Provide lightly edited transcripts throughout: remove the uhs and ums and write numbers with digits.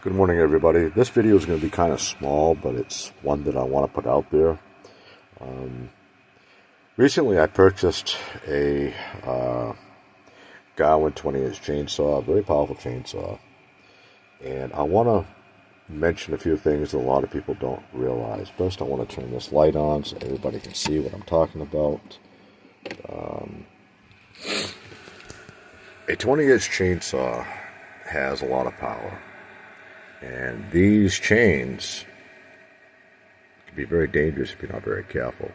Good morning, everybody. This video is going to be kind of small, but it's one that I want to put out there. Recently, I purchased a Gowan 20-inch chainsaw, a very powerful chainsaw, and I want to mention a few things that a lot of people don't realize. First, I want to turn this light on so everybody can see what I'm talking about. A 20-inch chainsaw has a lot of power. And these chains can be very dangerous if you're not very careful.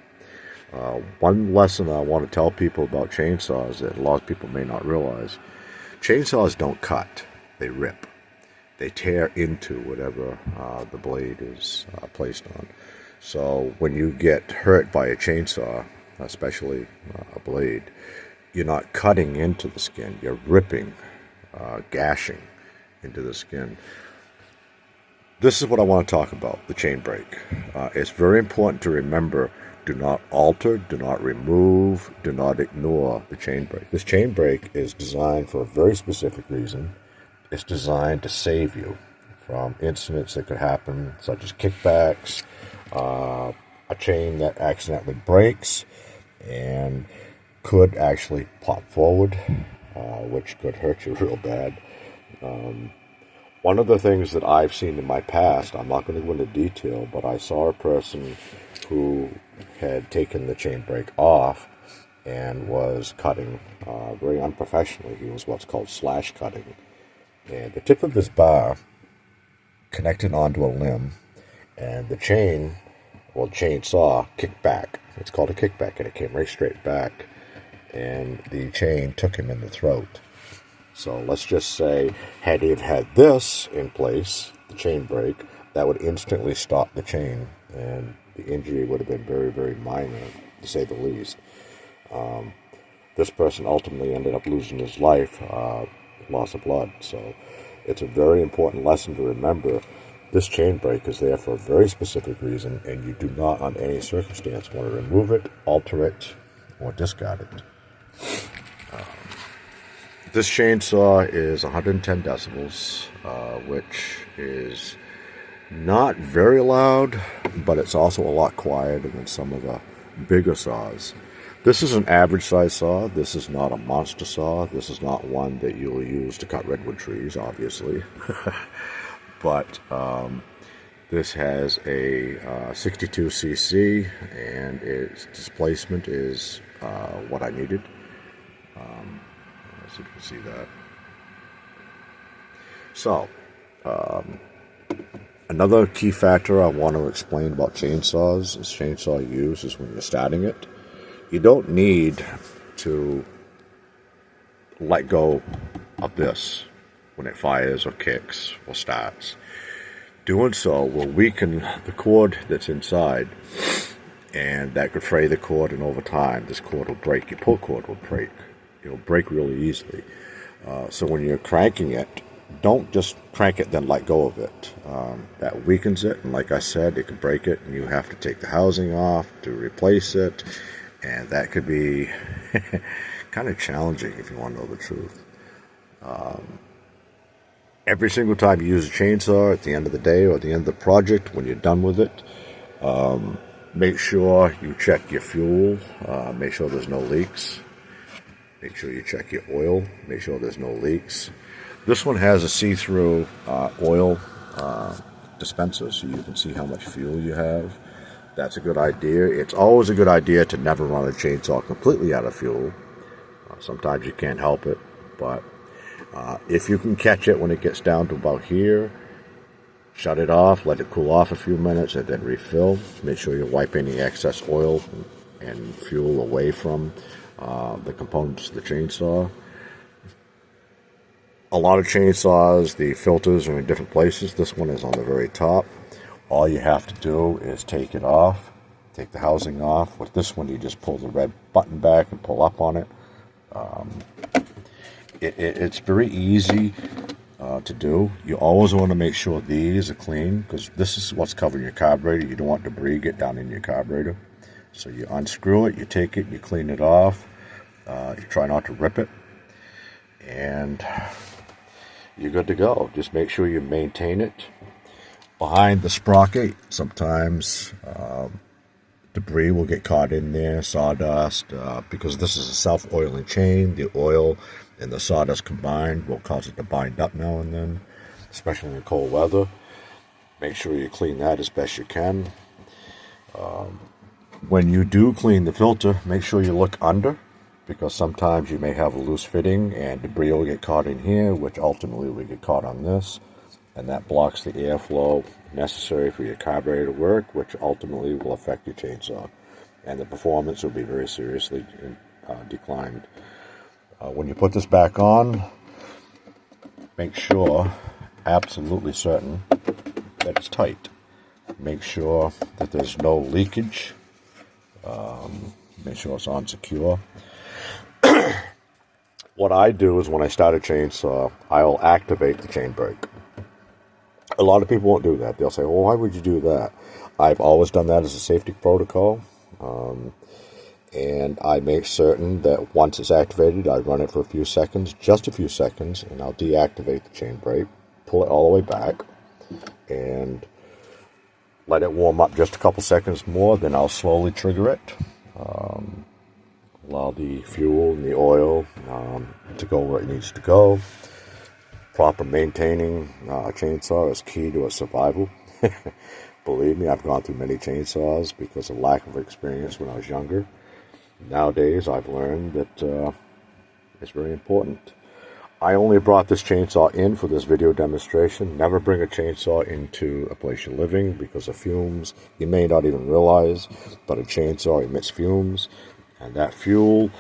One lesson I want to tell people about chainsaws that a lot of people may not realize: chainsaws don't cut, they rip. They tear into whatever the blade is placed on. So when you get hurt by a chainsaw, especially a blade, you're not cutting into the skin, you're ripping, gashing into the skin. This is what I want to talk about, the chain break. It's very important to remember: do not alter, do not remove, do not ignore the chain break. This chain break is designed for a very specific reason. It's designed to save you from incidents that could happen, such as kickbacks, a chain that accidentally breaks and could actually pop forward, which could hurt you real bad. One of the things that I've seen in my past, I'm not going to go into detail, but I saw a person who had taken the chain brake off and was cutting very unprofessionally. He was what's called slash cutting. And the tip of his bar connected onto a limb, and the chain, well, chainsaw, kicked back. It's called a kickback, and it came right straight back, and the chain took him in the throat. So let's just say, had he had this in place, the chain brake, that would instantly stop the chain, and the injury would have been very, very minor, to say the least. This person ultimately ended up losing his life, loss of blood. So it's a very important lesson to remember. This chain brake is there for a very specific reason, and you do not, on any circumstance, want to remove it, alter it, or discard it. This chainsaw is 110 decibels, which is not very loud, but it's also a lot quieter than some of the bigger saws. This is an average size saw. This is not a monster saw. This is not one that you'll use to cut redwood trees, obviously. But this has a 62cc, and its displacement is what I needed. So you can see that. So, another key factor I want to explain about chainsaws is chainsaw use is when you're starting it. You don't need to let go of this when it fires or kicks or starts. Doing so will weaken the cord that's inside, and that could fray the cord, and over time this cord will break. Your pull cord will break. It'll break really easily. So when you're cranking it, don't just crank it then let go of it. That weakens it, and like I said, it can break it, and you have to take the housing off to replace it, and that could be kind of challenging if you want to know the truth. Every single time you use a chainsaw, at the end of the day or at the end of the project, when you're done with it, make sure you check your fuel, make sure there's no leaks. Make sure you check your oil. Make sure there's no leaks. This one has a see-through oil dispenser, so you can see how much fuel you have. That's a good idea. It's always a good idea to never run a chainsaw completely out of fuel. Sometimes you can't help it, but if you can catch it when it gets down to about here, shut it off, let it cool off a few minutes, and then refill. Make sure you wipe any excess oil and fuel away from the components of the chainsaw. A lot of chainsaws, the filters are in different places. This one is on the very top. All you have to do is take it off, take the housing off. With this one, you just pull the red button back and pull up on it. It's very easy to do. You always want to make sure these are clean, because this is what's covering your carburetor. You don't want debris get down in your carburetor. So you unscrew it, you take it, you clean it off. You try not to rip it. And you're good to go. Just make sure you maintain it. Behind the sprocket, sometimes debris will get caught in there, sawdust, because this is a self-oiling chain. The oil and the sawdust combined will cause it to bind up now and then, especially in cold weather. Make sure you clean that as best you can. When you do clean the filter, make sure you look under, because sometimes you may have a loose fitting and debris will get caught in here, which ultimately will get caught on this, and that blocks the airflow necessary for your carburetor to work, which ultimately will affect your chainsaw, and the performance will be very seriously declined. When you put this back on, make sure, absolutely certain, that it's tight. Make sure that there's no leakage. Make sure it's on secure. What I do is when I start a chainsaw, I'll activate the chain brake. A lot of people won't do that. They'll say, well, why would you do that? I've always done that as a safety protocol. And I make certain that once it's activated, I run it for a few seconds, just a few seconds, and I'll deactivate the chain brake, pull it all the way back, and let it warm up just a couple seconds more. Then I'll slowly trigger it. Allow the fuel and the oil to go where it needs to go. Proper maintaining a chainsaw is key to its survival. Believe me, I've gone through many chainsaws because of lack of experience when I was younger. Nowadays, I've learned that it's very important. I only brought this chainsaw in for this video demonstration. Never bring a chainsaw into a place you're living because of fumes. You may not even realize, but a chainsaw emits fumes, and that fuel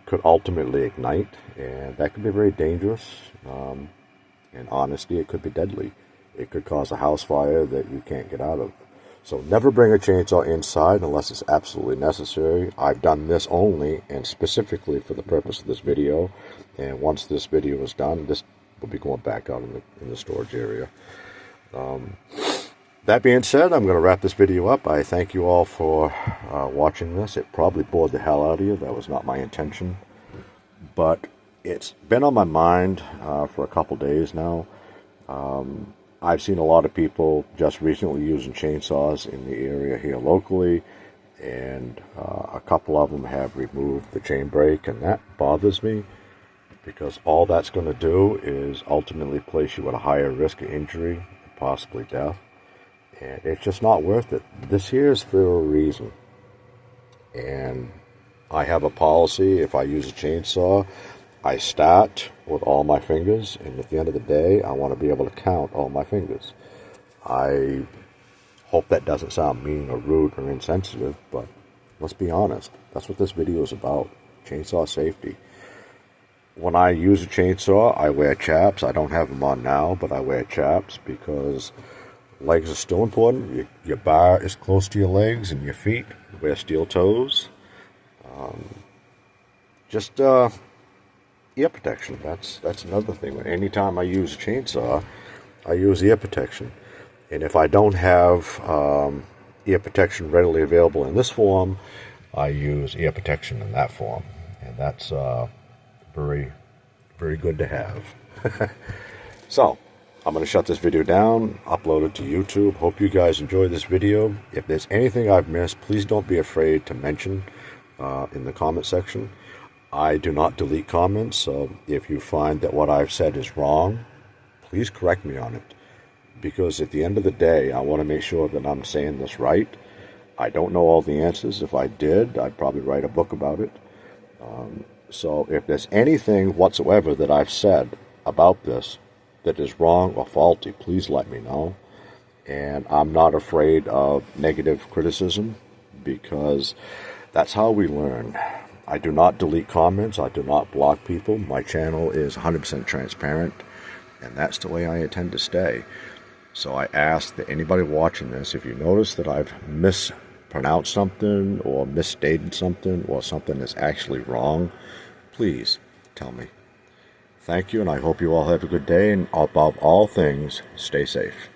could ultimately ignite, and that could be very dangerous. In honesty, it could be deadly. It could cause a house fire that you can't get out of. So never bring a chainsaw inside unless it's absolutely necessary. I've done this only and specifically for the purpose of this video. And once this video is done, this will be going back out in the storage area. That being said, I'm going to wrap this video up. I thank you all for watching this. It probably bored the hell out of you. That was not my intention. But it's been on my mind for a couple days now. I've seen a lot of people just recently using chainsaws in the area here locally, and a couple of them have removed the chain brake, and that bothers me because all that's going to do is ultimately place you at a higher risk of injury, and possibly death, and it's just not worth it. This here is for a reason, and I have a policy. If I use a chainsaw, I start with all my fingers, and at the end of the day, I want to be able to count all my fingers. I hope that doesn't sound mean or rude or insensitive, but let's be honest. That's what this video is about, chainsaw safety. When I use a chainsaw, I wear chaps. I don't have them on now, but I wear chaps because legs are still important. Your bar is close to your legs and your feet. You wear steel toes. Ear protection, that's another thing. Anytime I use a chainsaw, I use ear protection. And if I don't have ear protection readily available in this form, I use ear protection in that form. And that's very, very good to have. So, I'm going to shut this video down, upload it to YouTube. Hope you guys enjoyed this video. If there's anything I've missed, please don't be afraid to mention in the comment section. I do not delete comments, so if you find that what I've said is wrong, please correct me on it. Because at the end of the day, I want to make sure that I'm saying this right. I don't know all the answers. If I did, I'd probably write a book about it. So if there's anything whatsoever that I've said about this that is wrong or faulty, please let me know. And I'm not afraid of negative criticism because that's how we learn. I do not delete comments. I do not block people. My channel is 100% transparent, and that's the way I intend to stay. So I ask that anybody watching this, if you notice that I've mispronounced something or misstated something or something is actually wrong, please tell me. Thank you, and I hope you all have a good day, and above all things, stay safe.